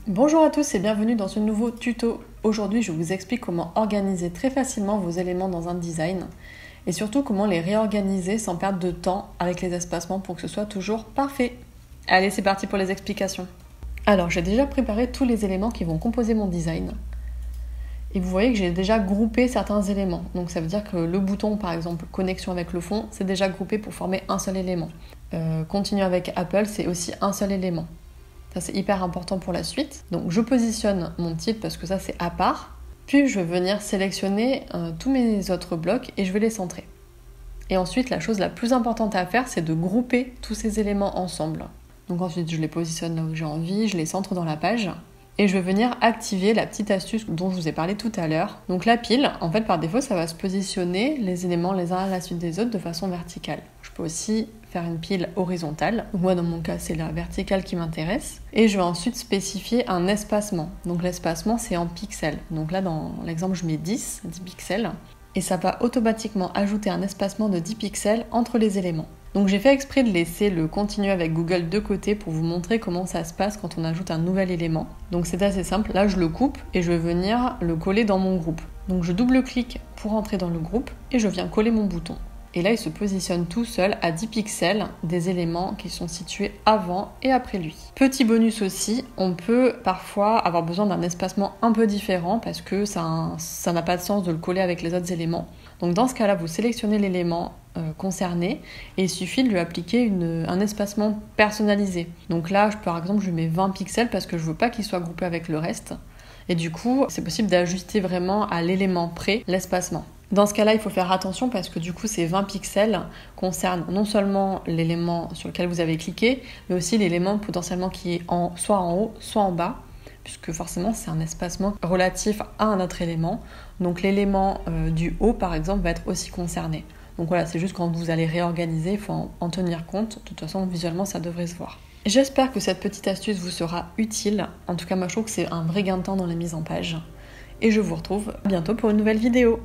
Bonjour à tous et bienvenue dans ce nouveau tuto. Aujourd'hui, je vous explique comment organiser très facilement vos éléments dans un design et surtout comment les réorganiser sans perdre de temps avec les espacements pour que ce soit toujours parfait. Allez, c'est parti pour les explications. Alors, j'ai déjà préparé tous les éléments qui vont composer mon design. Et vous voyez que j'ai déjà groupé certains éléments. Donc ça veut dire que le bouton, par exemple, connexion avec le fond, c'est déjà groupé pour former un seul élément. Continue avec Apple, c'est aussi un seul élément. Ça, c'est hyper important pour la suite. Donc, je positionne mon titre parce que ça, c'est à part. Puis, je vais venir sélectionner tous mes autres blocs et je vais les centrer. Et ensuite, la chose la plus importante à faire, c'est de grouper tous ces éléments ensemble. Donc ensuite, je les positionne là où j'ai envie, je les centre dans la page. Et je vais venir activer la petite astuce dont je vous ai parlé tout à l'heure. Donc la pile, en fait, par défaut, ça va se positionner les éléments les uns à la suite des autres de façon verticale. Je peux aussi faire une pile horizontale. Moi, dans mon cas, c'est la verticale qui m'intéresse. Et je vais ensuite spécifier un espacement. Donc l'espacement, c'est en pixels. Donc là, dans l'exemple, je mets 10 pixels. Et ça va automatiquement ajouter un espacement de 10 pixels entre les éléments. Donc j'ai fait exprès de laisser le continu avec Google de côté pour vous montrer comment ça se passe quand on ajoute un nouvel élément. Donc c'est assez simple, là je le coupe et je vais venir le coller dans mon groupe. Donc je double-clique pour entrer dans le groupe et je viens coller mon bouton. Et là il se positionne tout seul à 10 pixels des éléments qui sont situés avant et après lui. Petit bonus aussi, on peut parfois avoir besoin d'un espacement un peu différent parce que ça n'a pas de sens de le coller avec les autres éléments. Donc dans ce cas-là, vous sélectionnez l'élément concerné et il suffit de lui appliquer un espacement personnalisé. Donc là, par exemple, je lui mets 20 pixels parce que je veux pas qu'il soit groupé avec le reste. Et du coup, c'est possible d'ajuster vraiment à l'élément près l'espacement. Dans ce cas-là, il faut faire attention parce que du coup, ces 20 pixels concernent non seulement l'élément sur lequel vous avez cliqué, mais aussi l'élément potentiellement qui est soit en haut, soit en bas, puisque forcément, c'est un espacement relatif à un autre élément. Donc l'élément du haut, par exemple, va être aussi concerné. Donc voilà, c'est juste quand vous allez réorganiser, il faut en tenir compte. De toute façon, visuellement, ça devrait se voir. J'espère que cette petite astuce vous sera utile. En tout cas, moi, je trouve que c'est un vrai gain de temps dans la mise en page. Et je vous retrouve bientôt pour une nouvelle vidéo.